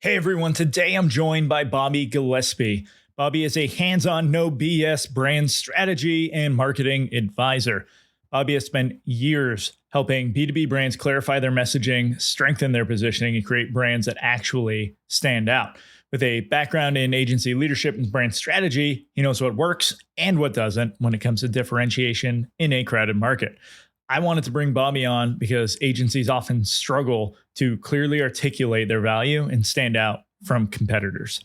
Hey everyone, today I'm joined by Bobby Gillespie. Bobby is a hands on, no BS brand strategy and marketing advisor. Bobby has spent years helping B2B brands clarify their messaging, strengthen their positioning, and create brands that actually stand out. With a background in agency leadership and brand strategy, he knows what works and what doesn't when it comes to differentiation in a crowded market. I wanted to bring Bobby on because agencies often struggle to clearly articulate their value and stand out from competitors.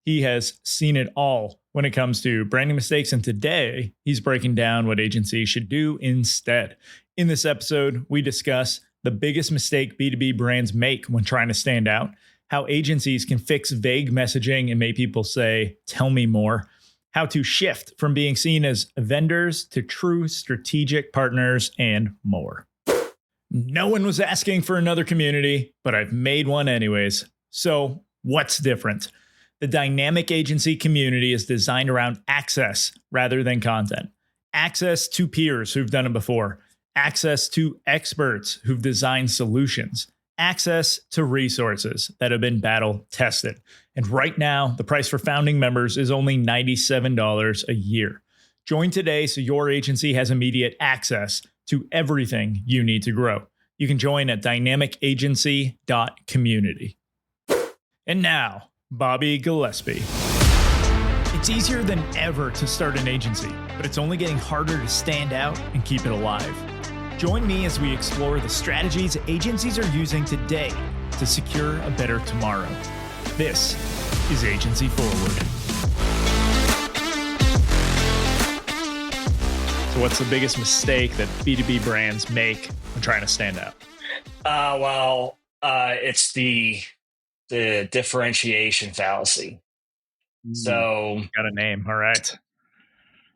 He has seen it all when it comes to branding mistakes, and today he's breaking down what agencies should do instead. In this episode, we discuss the biggest mistake B2B brands make when trying to stand out, how agencies can fix vague messaging and make people say, "Tell me more," how to shift from being seen as vendors to true strategic partners, and more. No one was asking for another community, but I've made one anyways. So, what's different? The dynamic agency community is designed around access rather than content. Access to peers who've done it before, access to experts who've designed solutions, access to resources that have been battle tested. And right now, the price for founding members is only $97 a year. Join today so your agency has immediate access to everything you need to grow. You can join at dynamicagency.community. And now, Bobby Gillespie. It's easier than ever to start an agency, but it's only getting harder to stand out and keep it alive. Join me as we explore the strategies agencies are using today to secure a better tomorrow. This is Agency Forward. So what's the biggest mistake that B2B brands make when trying to stand out? It's the differentiation fallacy. So got a name. All right.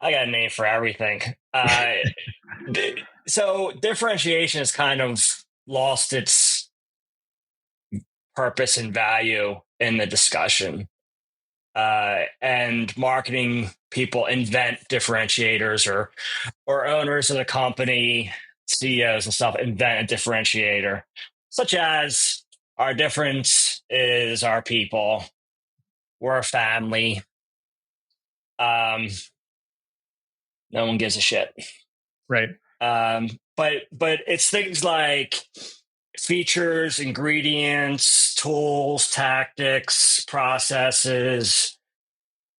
I got a name for everything. So differentiation has kind of lost its purpose and value in the discussion. And marketing people invent differentiators, or owners of the company, CEOs and stuff, invent a differentiator, such as our difference is our people. We're a family. No one gives a shit. Right. But it's things like features, ingredients, tools, tactics, processes,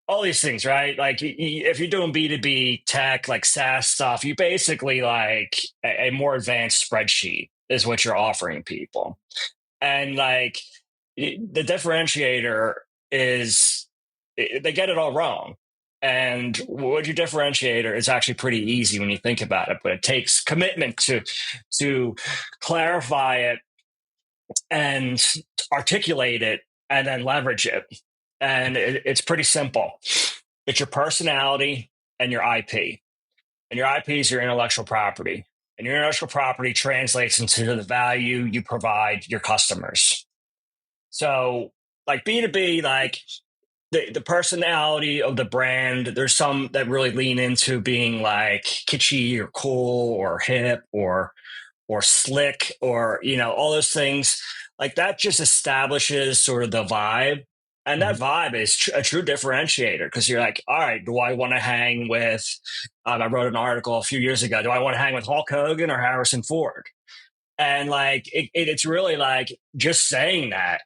all these things, right? Like if you're doing B2B tech, like SaaS stuff, you basically like a more advanced spreadsheet is what you're offering people. And like the differentiator is, they get it all wrong. And what your differentiator is actually pretty easy when you think about it, but it takes commitment to clarify it and articulate it and then leverage it. And it's pretty simple. It's your personality and your IP. And your IP is your intellectual property. And your intellectual property translates into the value you provide your customers. So like B2B, like the personality of the brand, there's some that really lean into being like kitschy or cool or hip or slick or, all those things. Like that just establishes sort of the vibe. And that vibe is a true differentiator because you're like, all right, do I want to hang with, I wrote an article a few years ago, do I want to hang with Hulk Hogan or Harrison Ford? And like, it's really like just saying that.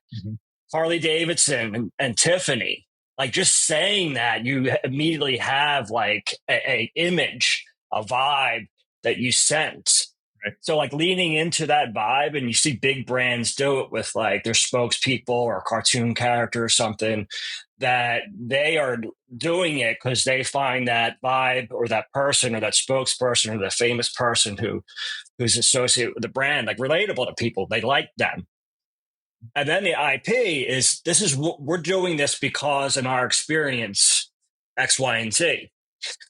Harley Davidson and Tiffany, like just saying that, you immediately have like a image, a vibe that you sense. Right. So like leaning into that vibe, and you see big brands do it with like their spokespeople or a cartoon character or something, that they are doing it because they find that vibe or that person or that spokesperson or the famous person who's associated with the brand, like relatable to people. They like them. And then the IP is, this is what we're doing this because in our experience, X, Y, and Z.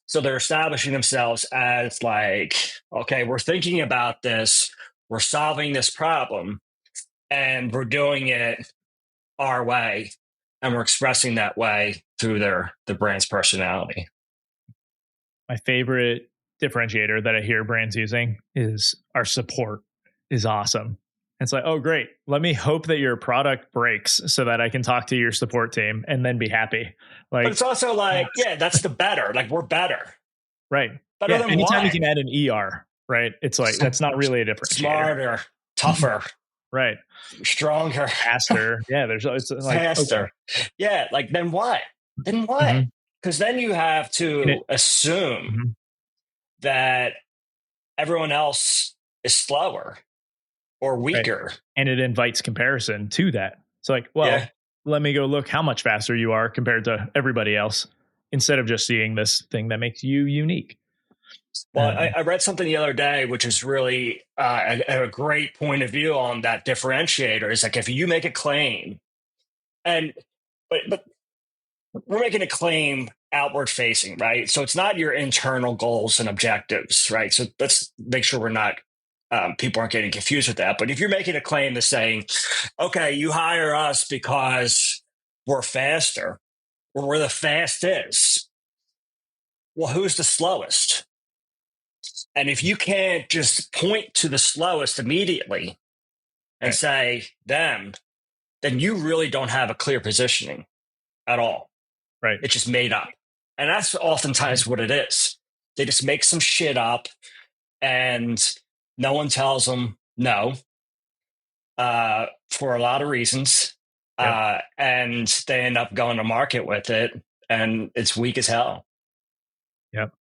So they're establishing themselves as like, okay, we're thinking about this, we're solving this problem, and we're doing it our way, and we're expressing that way through the brand's personality. My favorite differentiator that I hear brands using is our support is awesome. It's like, oh, great. Let me hope that your product breaks so that I can talk to your support team and then be happy. But it's Like, also like, yeah, that's the better. Like we're better. right. Better Yeah. than Anytime you what? can add an ER, right? It's like, that's not really a differentiator. Smarter, tougher, Right. stronger, Faster. Yeah. It's like, okay. faster. Yeah, like then what? Then what? Mhm. Because then you have And it, to assume mhm. that everyone else is slower or Right. weaker. And it invites comparison to that. It's like, Yeah. well, let me go look how much faster you are compared to everybody else instead of just seeing this thing that makes you unique. Well, I read something the other day, which is really a great point of view on that differentiator. Is like if you make a claim, and but we're making a claim outward facing, right? So it's not your internal goals and objectives, right? So let's make sure we're not people aren't getting confused with that. But if you're making a claim that's saying, okay, you hire us because we're faster or we're the fastest, well, who's the slowest? And if you can't just point to the slowest immediately and Right. say them, then you really don't have a clear positioning at all. Right. It's just made up. And that's oftentimes what it is. They just make some shit up and no one tells them no for a lot of reasons. Yep. And they end up going to market with it and it's weak as hell. Yep.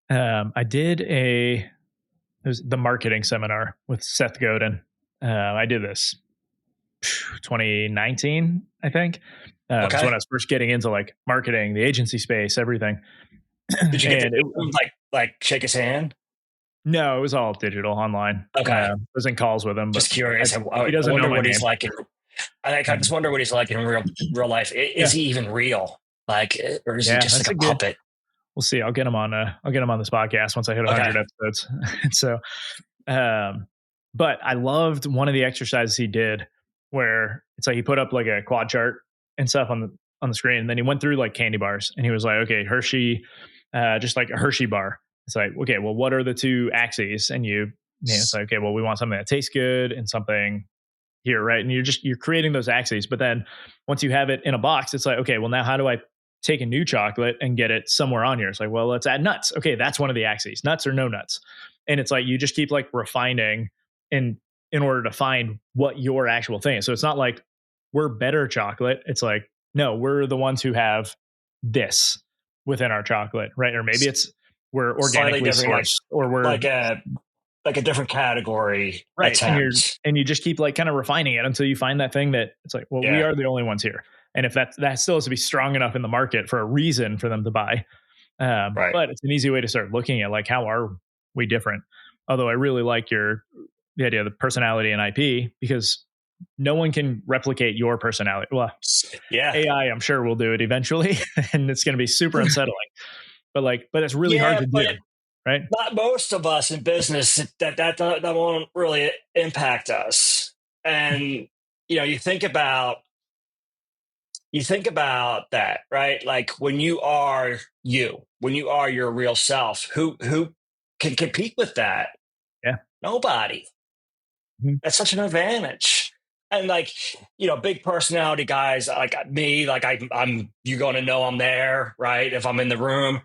I did it was the marketing seminar with Seth Godin. I did this 2019, I think. So Okay. when I was first getting into like marketing, the agency space, everything, Did you get to and it, like shake his hand? no, it was all digital online. Okay. I was in calls with him, but Just curious. he I doesn't know wonder my what name. he's like. I just wonder what he's like in real life. Is Yeah, he even real? Like, or is he yeah, just like that's a a good. puppet? We'll see. I'll get him on. I'll get him on this podcast once I hit Okay. 100 episodes. So, but I loved one of the exercises he did where it's like he put up like a quad chart and stuff on the screen, and then he went through like candy bars, and he was like, okay, Hershey, just like a Hershey bar. It's like, okay, well, what are the two axes? And it's like, okay, well, we want something that tastes good and something here, right? And you're creating those axes. But then once you have it in a box, it's like, okay, well, now how do I take a new chocolate and get it somewhere on here? It's like, well, let's add nuts. Okay, that's one of the axes, nuts or no nuts. And it's like you just keep like refining in order to find what your actual thing is. So it's not like we're better chocolate. It's like, no, we're the ones who have this within our chocolate, right? Or maybe it's we're Slightly organically different, sourced, or we're like a like a different category right. attempt. And you just keep like kind of refining it until you find that thing that it's like, well, we Yeah. are the only ones here. And if that still has to be strong enough in the market for a reason for them to buy. Right. But it's an easy way to start looking at like how are we different. Although I really like the idea of the personality and IP because no one can replicate your personality. Well, Yeah. AI I'm sure will do it eventually, and it's going to be super unsettling. But it's really hard Yeah, to but do, right? not most of us in business that won't really impact us. And you think about that, right? Like when you are when you are your real self, who can compete with that? Yeah. Nobody. Mhm. That's such an advantage. And like, big personality guys like me, like I'm you're gonna know I'm there, right? If I'm in the room.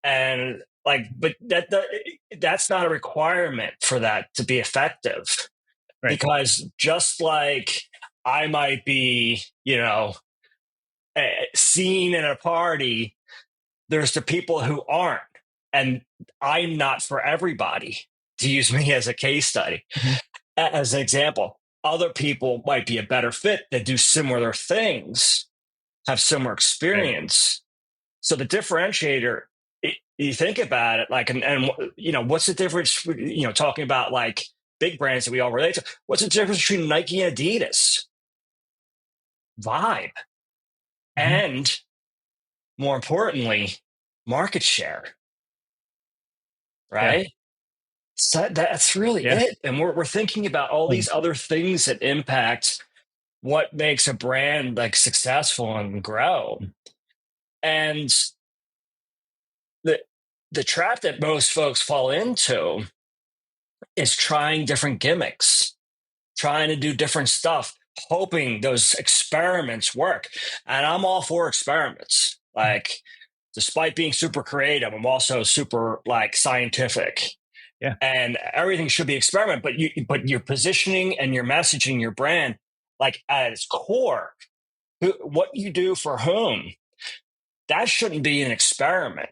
And like, but that's not a requirement for that to be effective. Right. Because just like I might be, seen in a party, there's the people who aren't. And I'm not for everybody, to use me as a case study. Mhm. As an example, other people might be a better fit that do similar things, have similar Right. experience. So the differentiator, you think about it, like, and what's the difference? Talking about like big brands that we all relate to. What's the difference between Nike and Adidas? Vibe, Mhm. and more importantly, market share. Yeah. Right. So that's really Yeah. it. And we're thinking about all Um, these other things that impact what makes a brand like successful and grow. And the the trap that most folks fall into is trying different gimmicks. trying to do different stuff, hoping those experiments work. And I'm all for experiments. Like, despite being super creative, I'm also super like scientific. Yeah. And everything should be experiment, but your positioning and your messaging, your brand, like at its core, what you do for whom, that shouldn't be an experiment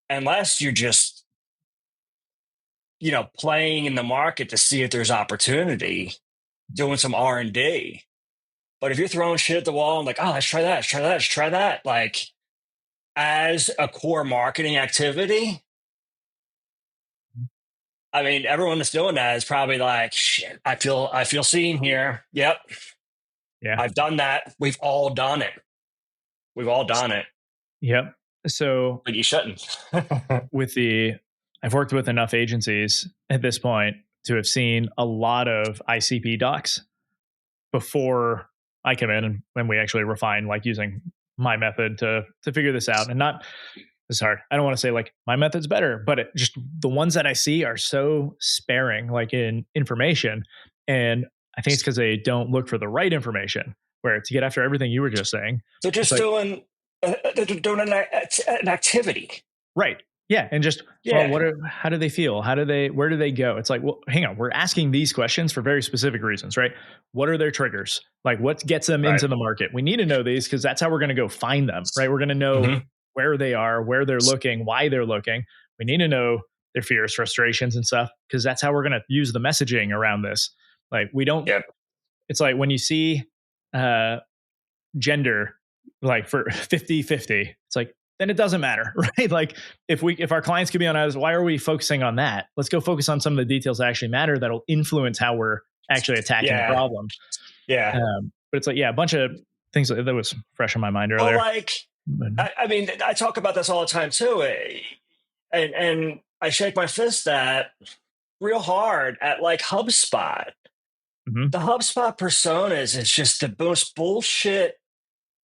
unless you're just, playing in the market to see if there's opportunity, doing some R&D. But if you're throwing shit at the wall and like, oh, let's try that, let's try that, let's try that, like as a core marketing activity, I mean, everyone that's doing that is probably like, shit, I feel seen here. Yep. Yeah. I've done that. We've all done it. We've all done it. Yep. So But you shouldn't. I've worked with enough agencies at this point to have seen a lot of ICP docs before I come in and when we actually refine like using my method to figure this out. And not, it's hard. I don't want to say like my method's better, but just the ones that I see are so sparing like in information. And I think it's because they don't look for the right information, where to get after everything you were just saying. They're just like, doing an activity. Right. Yeah. And just, Yeah. well, how do they feel? Where do they go? It's like, well, hang on. We're asking these questions for very specific reasons, right? What are their triggers? Like what gets them Right. into the market? We need to know these because that's how we're going to go find them, right? We're going to know where they are, where they're looking, why they're looking. We need to know their fears, frustrations and stuff, because that's how we're going to use the messaging around this. Like we don't, it's like when you see gender like for 50-50, it's like, then it doesn't matter, right? Like if our clients could be on us, why are we focusing on that? Let's go focus on some of the details that actually matter that'll influence how we're actually attacking the problem. Yeah. But it's like, a bunch of things that was fresh in my mind earlier. Well, like, I mean, I talk about this all the time too. And I shake my fist at real hard at like HubSpot. Mm-hmm. The HubSpot personas is just the most bullshit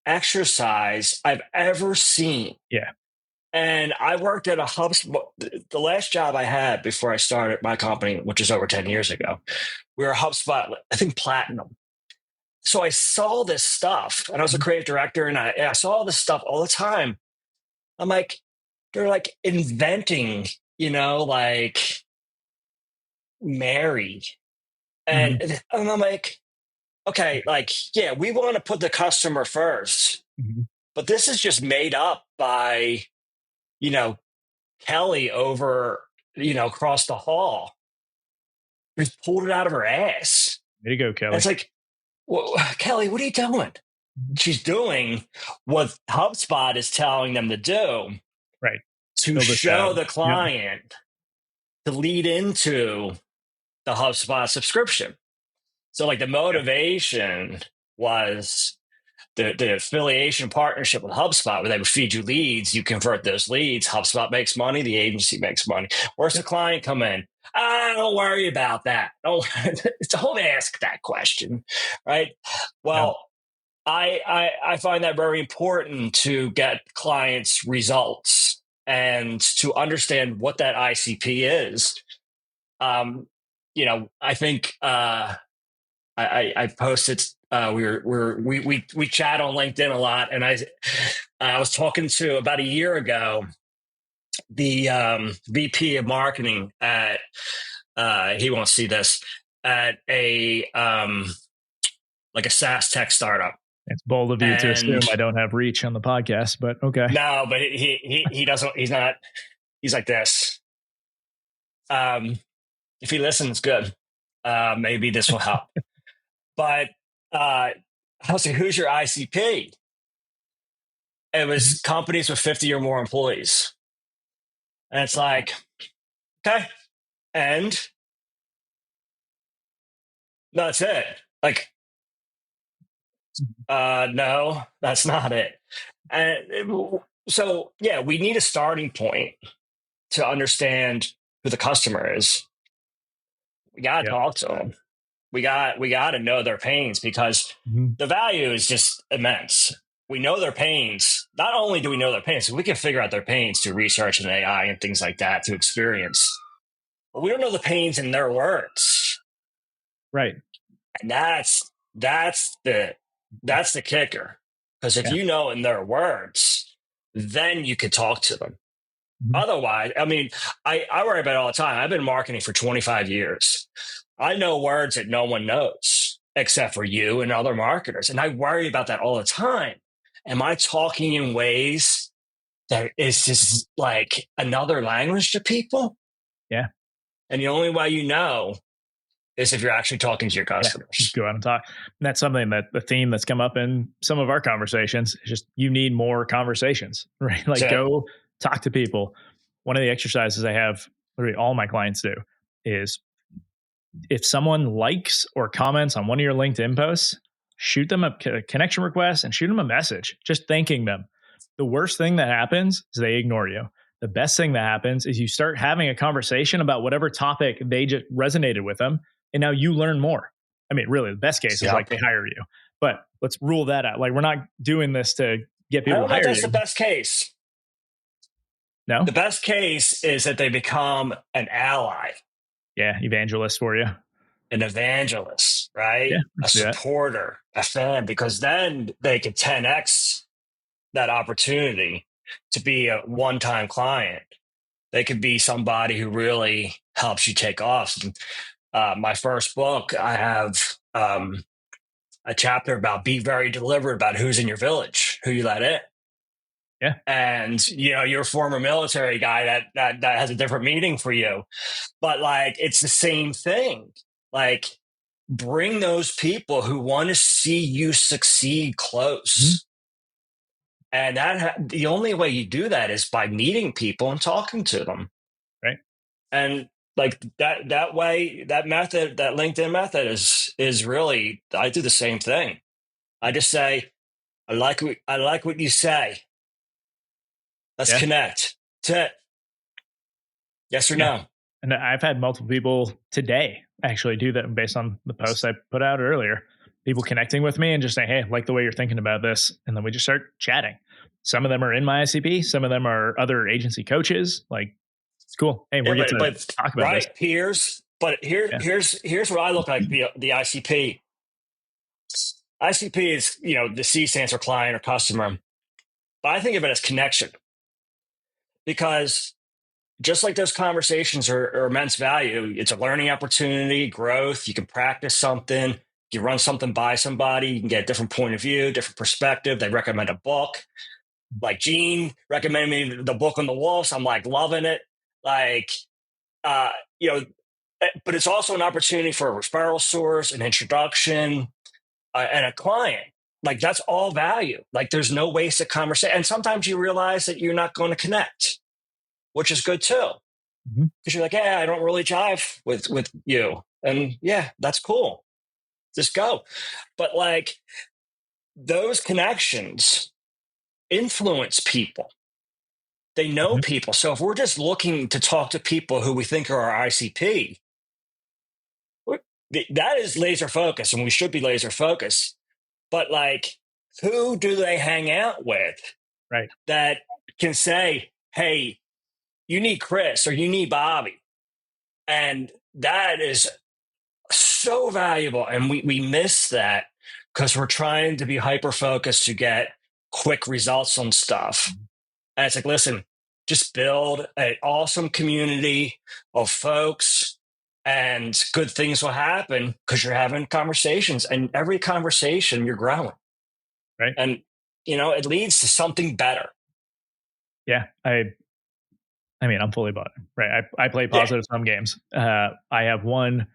exercise I've ever seen. Yeah. And I worked at a HubSpot. The last job I had before I started my company, which is over 10 years ago, we were HubSpot, I think Platinum. So I saw this stuff and I was a creative director and I saw all this stuff all the time. I'm like, they're like inventing, like Mary. And I'm like, okay, like, yeah, we want to put the customer first, but this is just made up by, Kelly over, across the hall. Just pulled it out of her ass. Way to go, Kelly. And it's like, well, Kelly, what are you doing? She's doing what HubSpot is telling them to do. Right. To show the client to lead into the HubSpot subscription. So like the motivation was the affiliation partnership with HubSpot, where they would feed you leads, you convert those leads, HubSpot makes money, the agency makes money. Where's the client come in? Don't worry about that. Don't ask that question, right? Well, I find that very important to get clients results and to understand what that ICP is. I think I posted. We chat on LinkedIn a lot, and I was talking to about a year ago the VP of marketing at he won't see this, at a like a SaaS tech startup. It's bold of you to assume I don't have reach on the podcast, but okay. No, but he doesn't. He's not. He's like this. If he listens, good. Maybe this will help. But I was like, who's your ICP? It was companies with 50 or more employees. And it's like, okay. And that's it. Like, no, that's not it. And so, yeah, we need a starting point to understand who the customer is. We got to talk to them. We got to know their pains, because the value is just immense. We know their pains. Not only do we know their pains, we can figure out their pains through research and AI and things like that, through experience. But we don't know the pains in their words. Right. And that's the kicker. Because if Yeah. you know in their words, then you could talk to them. Mhm. Otherwise, I mean, I worry about it all the time. I've been marketing for 25 years. I know words that no one knows except for you and other marketers. And I worry about that all the time. Am I talking in ways that is Mhm. just like another language to people? Yeah. And the only way you know is if you're actually talking to your Yeah. Just customers. go out and talk. And that's something that the theme that's come up in some of our conversations is just you need more conversations, right? Like So, go talk to people. One of the exercises I have literally all my clients do is if someone likes or comments on one of your LinkedIn posts, shoot them a connection request and shoot them a message, just thanking them. The worst thing that happens is they ignore you. The best thing that happens is you start having a conversation about whatever topic they just resonated with them. And now you learn more. I mean, really, the best case is like yep. they hire you. But let's rule that out. Like, we're not doing this to get I people don't to know if hire that's the you. best case. The No? best case is that they become an ally, Yeah, evangelist for you. an evangelist, Yeah, right? A let's do that. supporter, a fan, because then they could 10x that opportunity to be a one time client. They could be somebody who really helps you take off. My first book, I have a chapter about be very deliberate about who's in your village, who you let in. Yeah. And you're a former military guy that has a different meaning for you, but like it's the same thing. Like bring those people who want to see you succeed Mhm. close. And the only way you do that is by meeting people and talking to them. Right. And like that way, that method, that LinkedIn method is really, I do the same thing. I just say, I like what you say. Let's Yeah. connect. That's it. Yes or Yeah. no? And I've had multiple people today actually do that based on the post I put out earlier. People connecting with me and just saying, "Hey, I like the way you're thinking about this," and then we just start chatting. Some of them are in my ICP, some of them are other agency coaches. Like, it's cool. Hey, Yeah, we get to but talk about this. right, peers. But Yeah. here's what I look like, the ICP. ICP is, the C stands for client or customer. But I think of it as connection, because just like those conversations are immense value, it's a learning opportunity, growth. You can practice something, you run something by somebody, you can get a different point of view, different perspective. They recommend a book. Like Gene recommended me the book on the wolves. I'm like loving it. Like, uh, you know, but it's also an opportunity for a referral source, an introduction, and a client. Like that's all value. Like there's no wasted conversation. And sometimes you realize that you're not going to connect, which is good too. Mhm. Because you're like, yeah, I don't really jive with you. And yeah, that's cool. Just go. But like those connections influence people. They know Mhm. people. So if we're just looking to talk to people who we think are our ICP, that is laser focus, and we should be laser focused. But like, who do they hang out with Right. that can say, hey, you need Chris or you need Bobby? And that is so valuable. And we miss that because we're trying to be hyper focused to get quick results on stuff. Mhm. And it's like, listen, just build an awesome community of folks and good things will happen because you're having conversations, and every conversation you're growing. Right. And, it leads to something better. Yeah. I mean, I'm fully bought in, right? I play Yeah. positive sum games. I have one,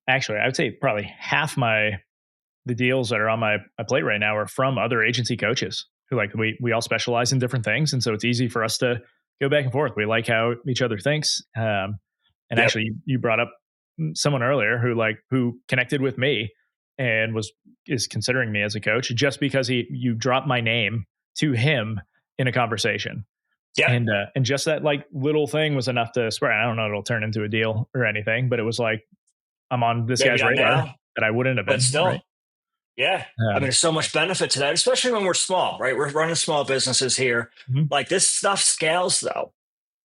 actually, I would say probably half the deals that are on my plate right now are from other agency coaches who, like, we all specialize in different things. And so it's easy for us to go back and forth. We like how each other thinks. And Yep. actually you brought up someone earlier who connected with me and is considering me as a coach just because you dropped my name to him in a conversation. Yep. And just that like little thing was enough to swear. I don't know it'll turn into a deal or anything, but it was like I'm on this Maybe guy's not radar now, that I wouldn't have but been, right? still. Yeah. I mean, there's so Yeah. much benefit to that, especially when we're small, right? We're running small businesses here. Mhm. Like this stuff scales though.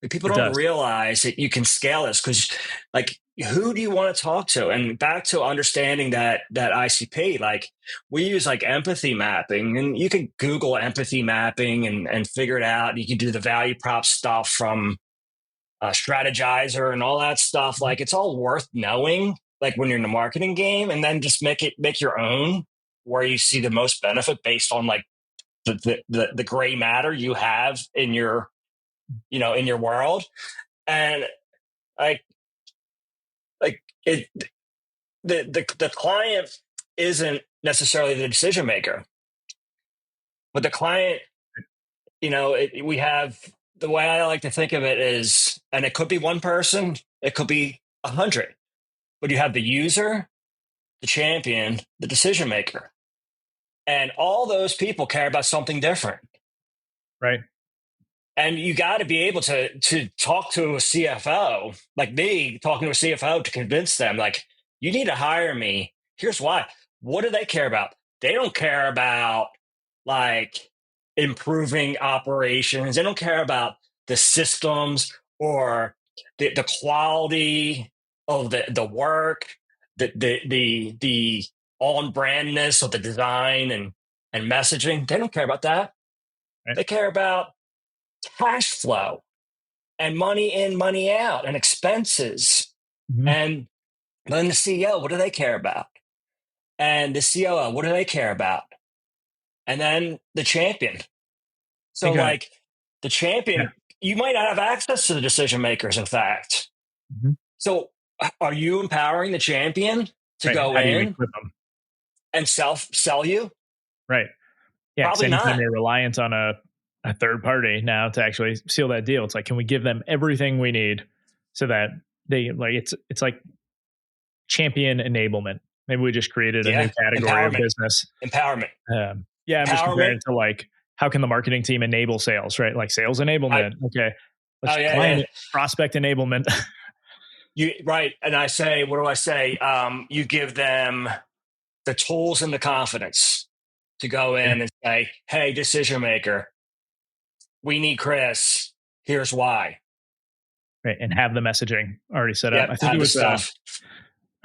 People It don't does. realize that you can scale this because, like, who do you want to talk to? And back to understanding that ICP, like we use like empathy mapping, and you can Google empathy mapping and figure it out. You can do the value prop stuff from Strategizer and all that stuff. Mhm. Like it's all worth knowing. Like when you're in the marketing game, and then just make your own where you see the most benefit based on like the gray matter you have in your in your world. And like it the client isn't necessarily the decision maker, but the client, we have, the way I like to think of it is, and it could be one person, it could be 100, but you have the user, the champion, the decision maker, and all those people care about something different. Right. And you got to be able to talk to a CFO, like me talking to a CFO, to convince them, like, you need to hire me. Here's why. What do they care about? They don't care about like improving operations. They don't care about the systems or the quality of the work, the on brandness of the design and messaging. They don't care about that. Right. They care about cash flow and money in, money out, and expenses. Mhm. And then the CEO, what do they care about? And the COO, what do they care about? And then the champion. So, Think on it. like, the Yeah. champion, you might not have access to the decision makers, in fact. Mhm. So, are you empowering the champion to Right. go How do you in equip them? and sell you? Right. Yeah. Because Probably anytime not. they're reliant on a third party now to actually seal that deal, it's like, can we give them everything we need so that they like it's like champion enablement. Maybe we just created a new Yeah. category of Empowerment. business. Empowerment. Yeah, I'm just Empowerment. comparing to like how can the marketing team enable sales, right? Like sales I, enablement. Okay, let's oh, yeah, client yeah. prospect enablement. You right. And I say, what do I say? You give them the tools and the confidence to go Yeah, in and say, hey, decision maker, we need Chris. Here's why. right, and have the messaging already set up. Yep, I think it have the was stuff.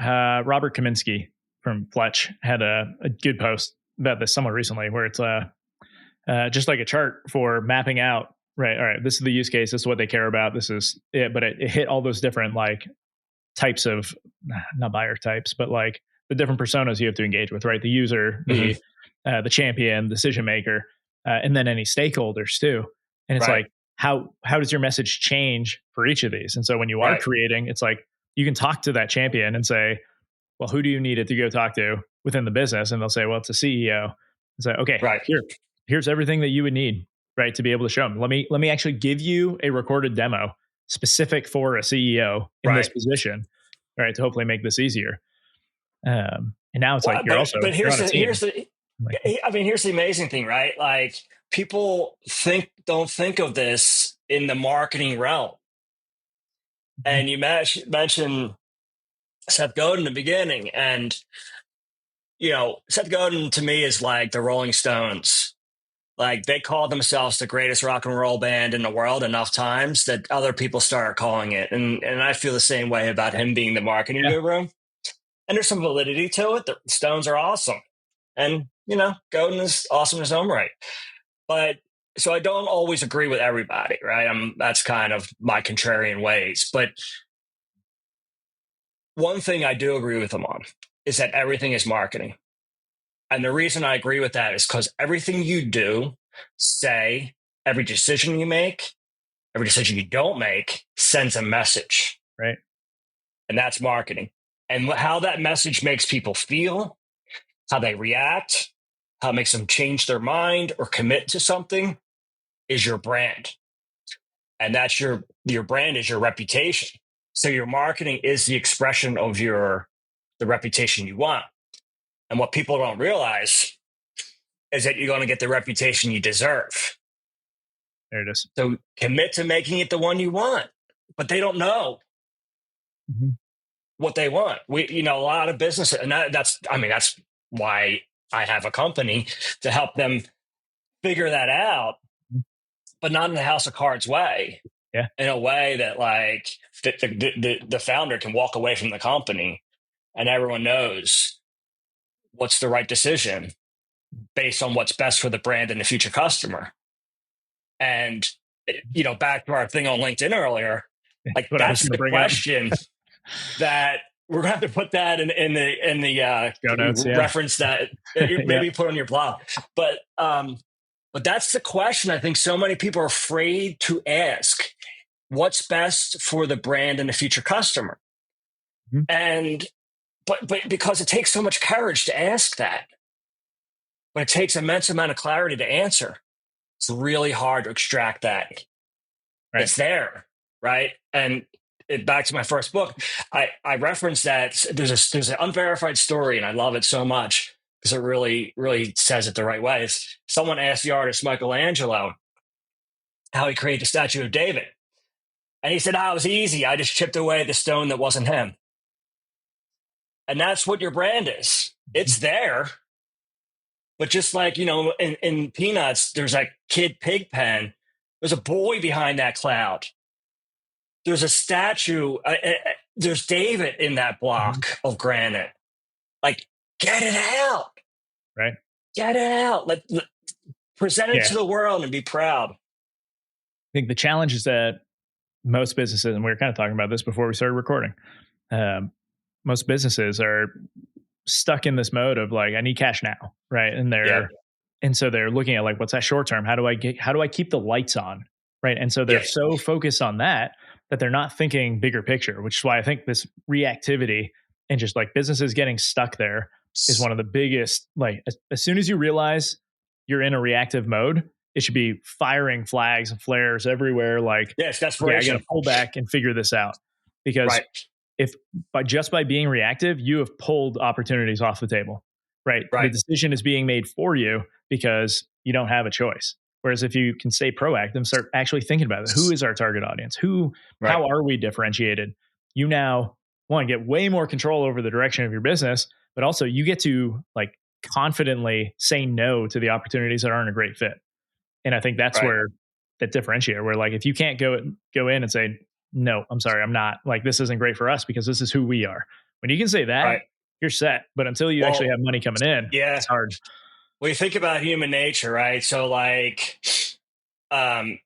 Robert Kaminsky from Fletch had a good post about this somewhat recently, where it's just like a chart for mapping out. Right, all right. This is the use case. This is what they care about. This is it. But it hit all those different like types of not buyer types, but like the different personas you have to engage with, right? The user, Hmm. the champion, decision maker, and then any stakeholders too. And it's Right, like how does your message change for each of these? And so when you are right, creating, it's like you can talk to that champion and say, well, who do you need it to go talk to within the business? And they'll say, well, it's a CEO. It's like, okay, right, here's everything that you would need, right, to be able to show them. Let me actually give you a recorded demo specific for a CEO in this right. position, right, to hopefully make this easier. And now it's like Well, but you're here's on a team. Like, here's the amazing thing, right? Like people don't think of this in the marketing realm. mhm, And you mentioned Seth Godin in the beginning, and Seth Godin to me is like the Rolling Stones. Like they call themselves the greatest rock and roll band in the world enough times that other people start calling it. And I feel the same way about him being the marketing yeah, guru. And there's some validity to it. The Stones are awesome. And, Godin is awesome in his own right. But so I don't always agree with everybody, right? That's kind of my contrarian ways. But one thing I do agree with him on is that everything is marketing. And the reason I agree with that is because everything you do, say, every decision you make, every decision you don't make sends a message. right. And that's marketing. And how that message makes people feel, how they react, how it makes them change their mind or commit to something is your brand. And that's your brand is your reputation. So your marketing is the expression of the reputation you want. And what people don't realize is that you're going to get the reputation you deserve. There it is. So commit to making it the one you want. But they don't know Mhm. what they want. A lot of businesses, and that's why I have a company to help them figure that out, but not in the house of cards way. Yeah. in a way that like the founder can walk away from the company and everyone knows what's the right decision based on what's best for the brand and the future customer. And back to our thing on LinkedIn earlier, That's like what I was that's going to the bring up. question that we're going to have to put that in the Show notes. Yeah. reference that Yeah. maybe put on your blog. But that's the question I think so many people are afraid to ask. What's best for the brand and the future customer? Mhm. And but because it takes so much courage to ask that, but it takes immense amount of clarity to answer. It's really hard to extract that. Right. It's there, right? And back to my first book, I referenced that there's an unverified story, and I love it so much because it really says it the right way. Someone asked the artist Michelangelo how he created the statue of David, and he said, "Oh, it was easy. I just chipped away the stone that wasn't him." And that's what your brand is. It's there, but just like in Peanuts, there's that kid Pigpen. There's a boy behind that cloud. There's a statue. There's David in that Mhm. block of granite. Like, get it out. Right. Get it out. Present it Yeah. to the world and be proud. I think the challenge is that most businesses, and we were kind of talking about this before we started recording, um, most businesses are stuck in this mode of like, I need cash now, right? Yep. And so they're looking at like, what's that short term? How do I keep the lights on, right? And so they're Yep. so focused on that that they're not thinking bigger picture, which is why I think this reactivity and just like businesses getting stuck there is one of the biggest. Like as soon as you realize you're in a reactive mode, it should be firing flags and flares everywhere. Like, Yeah, it's okay, I got to desperation. pull back and figure this out because Right. if by being reactive, you have pulled opportunities off the table, right? The Right. decision is being made for you because you don't have a choice. Whereas if you can stay proactive and start actually thinking about it, who is our target audience? Right. How are we differentiated? You now want to get way more control over the direction of your business, but also you get to like confidently say no to the opportunities that aren't a great fit. And I think that's Right. where that differentiator, where like if you can't go in and say, no, I'm sorry, I'm not, like this isn't great for us because this is who we are. When you can say that, Right. you're set. But until you actually Well, have money coming in, yeah. it's hard. Well, you think about human nature, right? So like um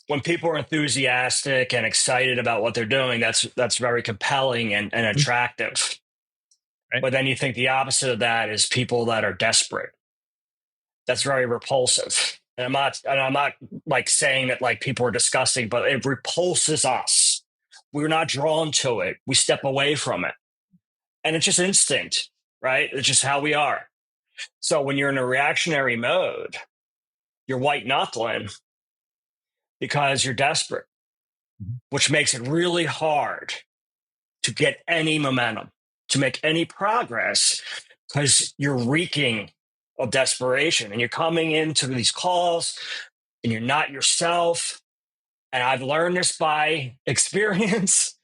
when people are enthusiastic and excited about what they're doing, that's very compelling and Mhm. attractive. Right. But then you think the opposite of that is people that are desperate. That's very repulsive. And I'm not like saying that like people are disgusting, but it repulses us. We're not drawn to it. We step away from it. And it's just instinct, right? It's just how we are. So when you're in a reactionary mode, you're white knuckling because you're desperate, Mhm. which makes it really hard to get any momentum, to make any progress, because you're reeking of desperation and you're coming into these calls and you're not yourself. And I've learned this by experience.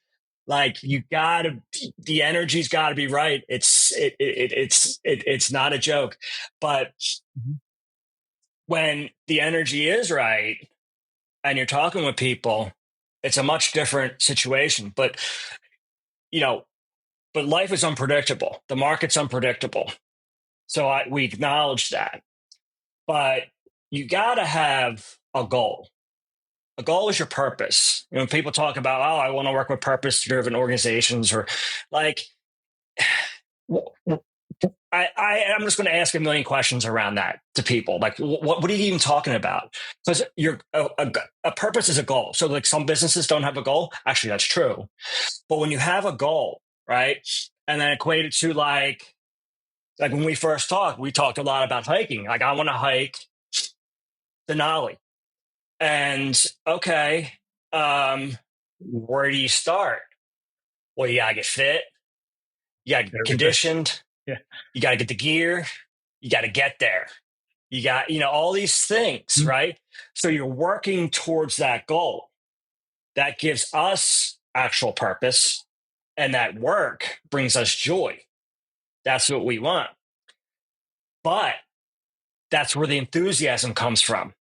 Like the energy's gotta be right. It's not a joke. But Mhm. when the energy is right and you're talking with people, it's a much different situation. You know, but life is unpredictable. The market's unpredictable. So we acknowledge that. But you got to have a goal. A goal is your purpose. People talk about, oh, I want to work with purpose driven organizations or like, I'm just going to ask a million questions around that to people. Like, what are you even talking about? Because a purpose is a goal. So like some businesses don't have a goal. Actually, that's true. But when you have a goal, right? And then equate it to like when we first talked, we talked a lot about hiking. Like I want to hike Denali. And okay, where do you start? Well, you gotta get fit, you gotta get There we go. conditioned, Yeah. you gotta get the gear, you gotta get there. You got, all these things, Mhm. right? So you're working towards that goal. That gives us actual purpose, and that work brings us joy. That's what we want. But that's where the enthusiasm comes from.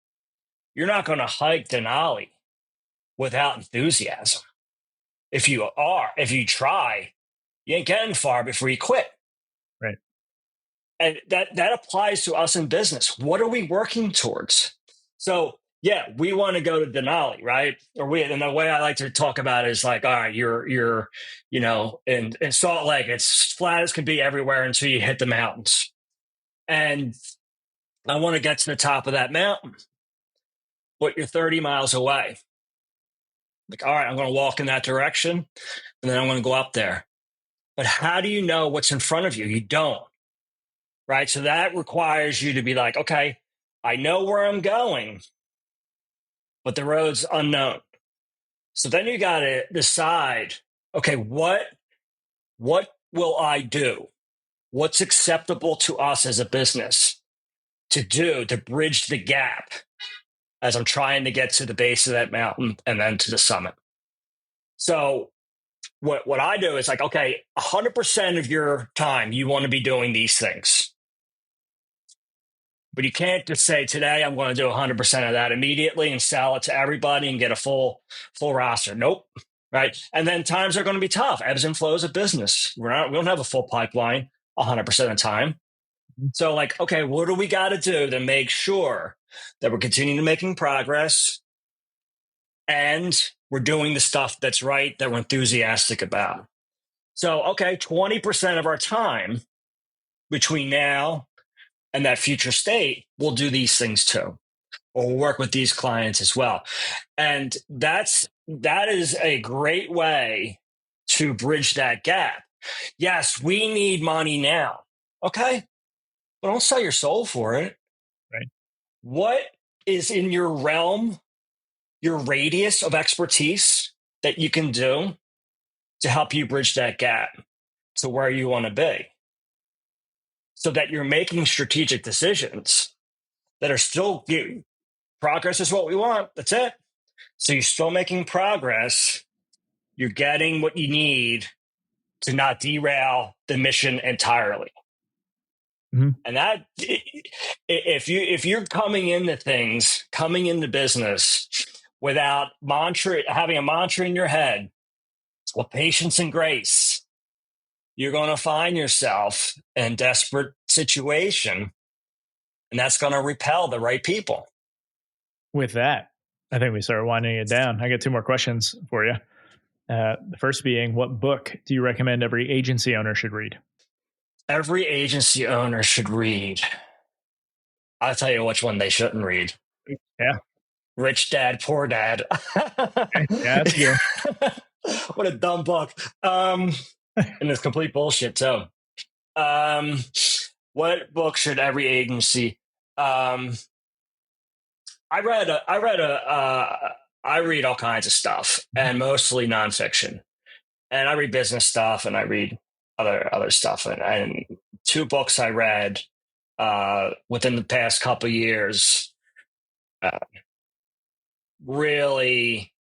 You're not going to hike Denali without enthusiasm. If you try, you ain't getting far before you quit. Right. And that applies to us in business. What are we working towards? So yeah, we want to go to Denali, right? And the way I like to talk about it is like, all right, you're in Salt Lake, it's flat as can be everywhere until you hit the mountains. And I want to get to the top of that mountain, but you're 30 miles away. Like, all right, I'm going to walk in that direction and then I'm going to go up there. But how do you know what's in front of you? You don't, right? So that requires you to be like, okay, I know where I'm going, but the road's unknown. So then you got to decide, okay, what will I do? What's acceptable to us as a business to do to bridge the gap as I'm trying to get to the base of that mountain and then to the summit? So what I do is like, okay, 100% of your time you want to be doing these things. But you can't just say today I'm going to do 100% of that immediately and sell it to everybody and get a full roster. Nope. Right. And then times are going to be tough. Ebbs and flows of business. We don't have a full pipeline 100% of the time. So like, okay, what do we got to do to make sure that we're continuing to making progress and we're doing the stuff that's right, that we're enthusiastic about? So, okay, 20% of our time between now and that future state, we'll do these things too, or we'll work with these clients as well. And that is a great way to bridge that gap. Yes, we need money now. Okay, but don't sell your soul for it. Right. What is in your realm, your radius of expertise that you can do to help you bridge that gap to where you want to be, so that you're making strategic decisions that are still progress is what we want. That's it. So you're still making progress. You're getting what you need to not derail the mission entirely. Mm-hmm. And that, if you're coming into business without having a mantra in your head, well, patience and grace, you're going to find yourself in a desperate situation, and that's going to repel the right people. With that, I think we start winding it down. I got two more questions for you. The first being, what book do you recommend every agency owner should read? Every agency owner should read. I'll tell you which one they shouldn't read. Yeah. Rich Dad, Poor Dad. Okay. Yeah, that's good. What a dumb book. And it's complete bullshit too. What book should every agency? I read all kinds of stuff, and mostly nonfiction. And I read business stuff, and I read other stuff. And two books I read within the past couple of years really,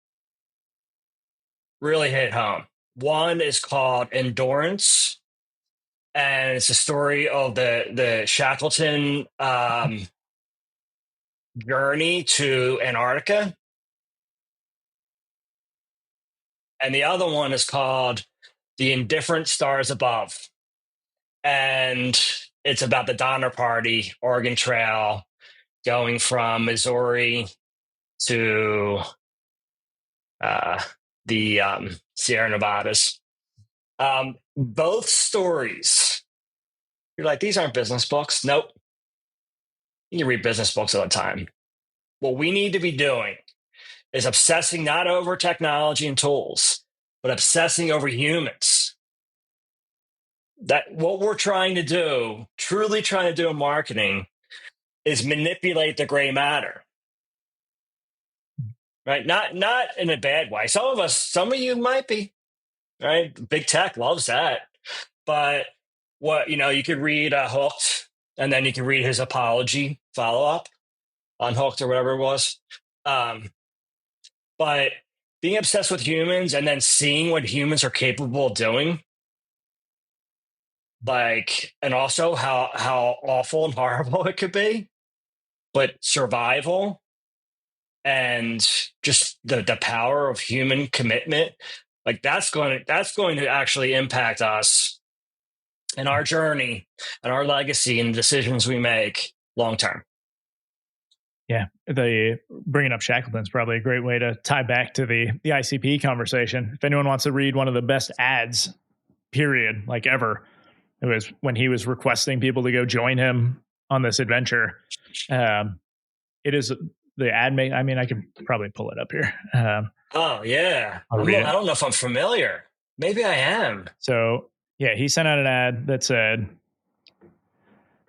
really hit home. One is called Endurance, and it's a story of the Shackleton journey to Antarctica. And the other one is called The Indifferent Stars Above. And it's about the Donner Party, Oregon Trail, going from Missouri to the Sierra Nevadas. Both stories, you're like, these aren't business books. Nope. You can read business books all the time. What we need to be doing is obsessing not over technology and tools, but obsessing over humans. That what we're trying to do, truly trying to do in marketing, is manipulate the gray matter. Right? Not in a bad way. Some of you might be, right? Big tech loves that. But you could read Hooked, and then you can read his apology follow-up on Hooked or whatever it was. But being obsessed with humans and then seeing what humans are capable of doing, and also how awful and horrible it could be, but survival and just the power of human commitment, like that's going to actually impact us and our journey and our legacy and the decisions we make long term. Yeah, the bringing up Shackleton is probably a great way to tie back to the ICP conversation. If anyone wants to read one of the best ads, period, like ever, it was when he was requesting people to go join him on this adventure. It is the ad. I mean, I could probably pull it up here. Oh yeah, I'll I read it. don't know if I'm familiar. Maybe I am. So yeah, he sent out an ad that said,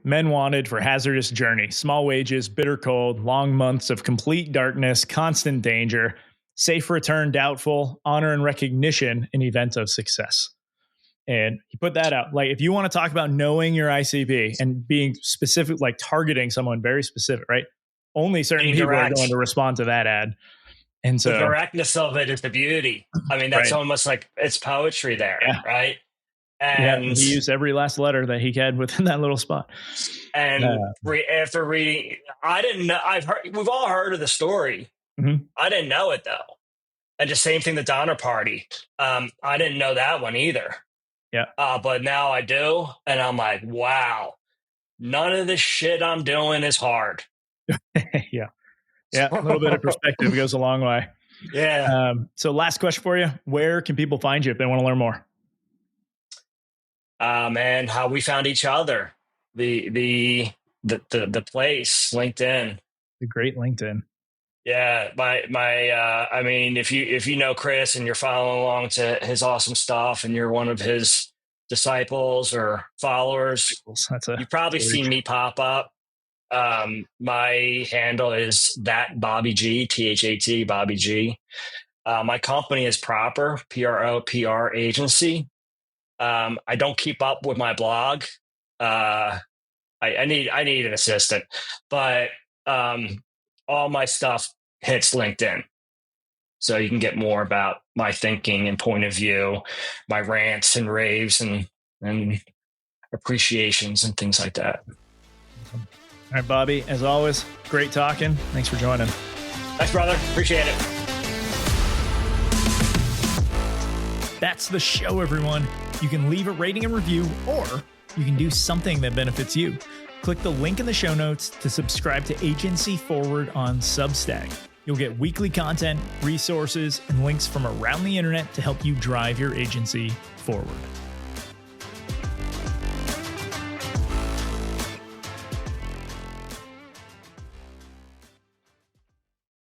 "Men wanted for hazardous journey, small wages, bitter cold, long months of complete darkness, constant danger, safe return doubtful, honor and recognition in event of success." And he put that out. Like, if you want to talk about knowing your ICP and being specific, like targeting someone very specific, right? Only certain people are going to respond to that ad. And so the directness of it is the beauty. I mean, that's almost like it's poetry there, right? And he used every last letter that he had within that little spot. And after reading, I didn't know. We've all heard of the story. Mm-hmm. I didn't know it though. And the same thing, the Donner Party. I didn't know that one either. Yeah. But now I do, and I'm like, wow, none of this shit I'm doing is hard. Yeah. A little bit of perspective goes a long way. Yeah. So last question for you: where can people find you if they want to learn more? Man, how we found each other, the place, LinkedIn, the great LinkedIn. Yeah, I mean, if you know Chris and you're following along to his awesome stuff, and you're one of his disciples or followers, you've probably seen me pop up. My handle is that Bobby G, THAT Bobby G. My company is PROPR Agency. I don't keep up with my blog. I need an assistant, but all my stuff hits LinkedIn. So you can get more about my thinking and point of view, my rants and raves and appreciations and things like that. All right, Bobby, as always, great talking. Thanks for joining. Thanks, brother. Appreciate it. That's the show, everyone. You can leave a rating and review, or you can do something that benefits you. Click the link in the show notes to subscribe to Agency Forward on Substack. You'll get weekly content, resources, and links from around the internet to help you drive your agency forward.